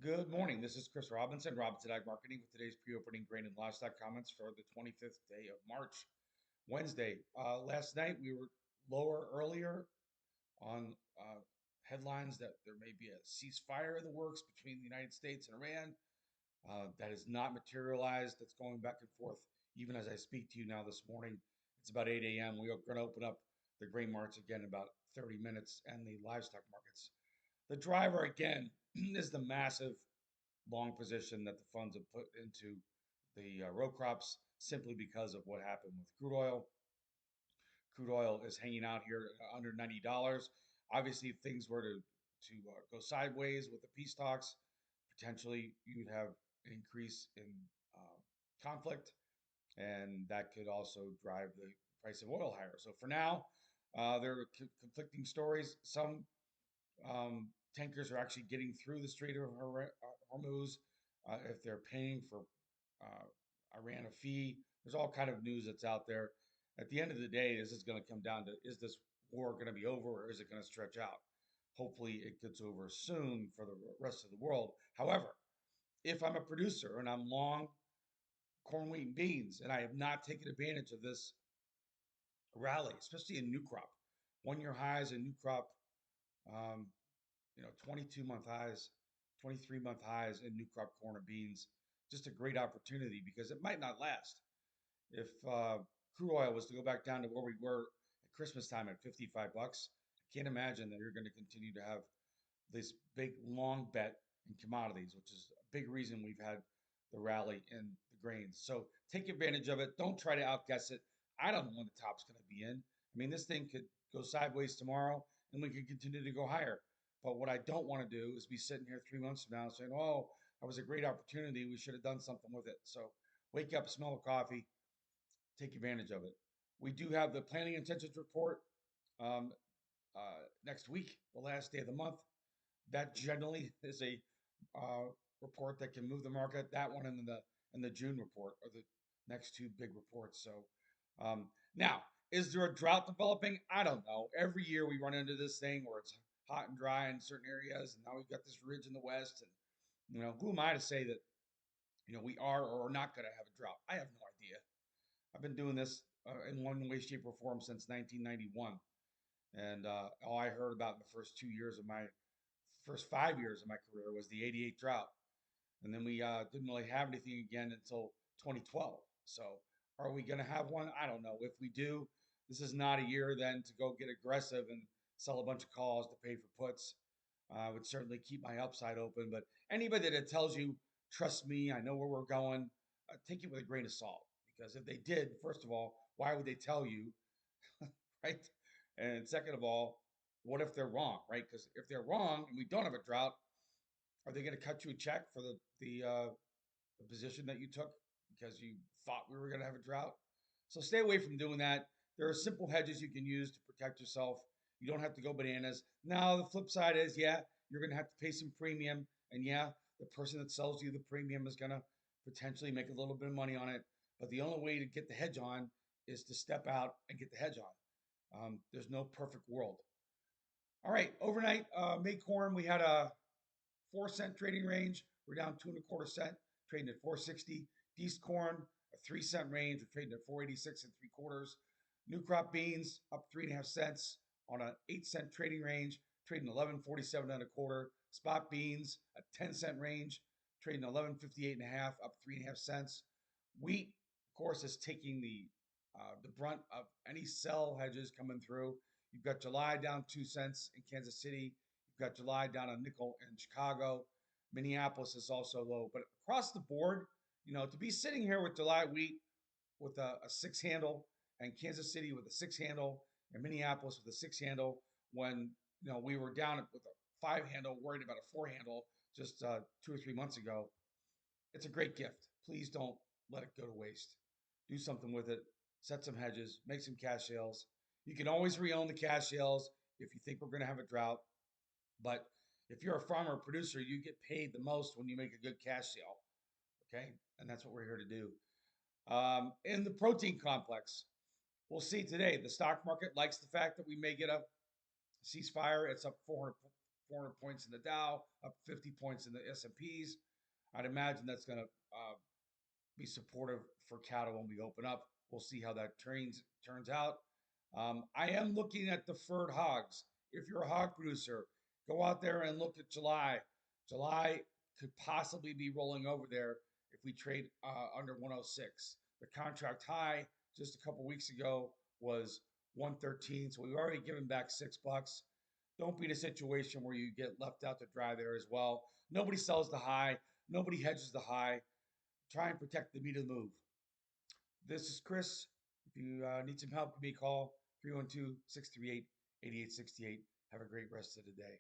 Good morning. This is Chris Robinson, Robinson Ag Marketing, with today's pre-opening grain and livestock comments for the 25th day of March, Wednesday. Last night we were lower earlier on headlines that there may be a ceasefire in the works between the United States and Iran. That has not materialized. That's going back and forth even as I speak to you now this morning. It's about 8 a.m. We are going to open up the grain markets again in about 30 minutes and the livestock markets. The driver again is the massive long position that the funds have put into the row crops simply because of what happened with crude oil. Crude oil is hanging out here under $90. Obviously, if things were to go sideways with the peace talks, potentially you'd have an increase in conflict, and that could also drive the price of oil higher. So for now, there are conflicting stories. Some tankers are actually getting through the Strait of Hormuz if they're paying for uh, Iran a fee. There's all kind of news that's out there. At the end of the day, this is going to come down to, is this war going to be over, or is it going to stretch out? Hopefully, it gets over soon for the rest of the world. However, if I'm a producer and I'm long corn, wheat, and beans, and I have not taken advantage of this rally, especially in new crop, 1 year highs in new crop, um, 22-month highs, 23-month highs in new crop corn or beans. Just a great opportunity because it might not last. If crude oil was to go back down to where we were at Christmas time at 55 bucks, I can't imagine that you're going to continue to have this big long bet in commodities, which is a big reason we've had the rally in the grains. So take advantage of it. Don't try to outguess it. I don't know when the top's going to be in. I mean, this thing could go sideways tomorrow and we could continue to go higher. But what I don't want to do is be sitting here 3 months from now saying, oh, that was a great opportunity. We should have done something with it. So wake up, smell the coffee, take advantage of it. We do have the planning intentions report um, next week, the last day of the month. That generally is a uh, report that can move the market. That one and the June report are the next two big reports. So now, is there a drought developing? I don't know. Every year we run into this thing where it's hot and dry in certain areas, and now we've got this ridge in the west. And who am I to say that we are or are not going to have a drought? I have no idea. I've been doing this in one way, shape, or form since 1991. And all I heard about in the first 5 years of my career was the '88 drought, and then we didn't really have anything again until 2012. So, are we going to have one? I don't know. If we do, this is not a year then to go get aggressive and sell a bunch of calls to pay for puts. I would certainly keep my upside open, but anybody that tells you, trust me, I know where we're going, take it with a grain of salt. Because if they did, first of all, why would they tell you, right? And second of all, what if they're wrong, right? Because if they're wrong and we don't have a drought, are they going to cut you a check for the position that you took because you thought we were going to have a drought? So stay away from doing that. There are simple hedges you can use to protect yourself. You don't have to go bananas. Now the flip side is, yeah, you're going to have to pay some premium, and yeah, the person that sells you the premium is going to potentially make a little bit of money on it. But the only way to get the hedge on is to step out and get the hedge on. There's no perfect world. All right, overnight, May corn, we had a 4 cent trading range. We're down 2.25 cents, trading at 460. East corn, a 3 cent range. We're trading at 486 and 3/4. New crop beans up 3.5 cents on an 8 cent trading range, trading 11.47 and a quarter. Spot beans, a 10 cent range, trading 11.58 and a half, up 3.5 cents. Wheat, of course, is taking the brunt of any sell hedges coming through. You've got July down 2 cents in Kansas City. You've got July down a nickel in Chicago. Minneapolis is also low. But across the board, to be sitting here with July wheat with a six handle and Kansas City with a six handle and Minneapolis with a six handle when we were down with a five handle, worried about a four handle just 2 or 3 months ago. It's a great gift. Please don't let it go to waste. Do something with it. Set some hedges. Make some cash sales. You can always re-own the cash sales if you think we're going to have a drought. But if you're a farmer or producer, you get paid the most when you make a good cash sale. Okay, and that's what we're here to do. In the protein complex, we'll see today. The stock market likes the fact that we may get a ceasefire. It's up 400 points in the Dow, up 50 points in the S&Ps. I'd imagine that's going to be supportive for cattle when we open up. We'll see how that turns out. I am looking at deferred hogs. If you're a hog producer, go out there and look at July. July could possibly be rolling over there if we trade under 106. The contract high just a couple weeks ago was 113, so we've already given back $6. Don't be in a situation where you get left out to dry there as well. Nobody sells the high, nobody hedges the high. Try and protect the meat of the move. This is Chris. If you need some help, give me a call 312 638 8868. Have a great rest of the day.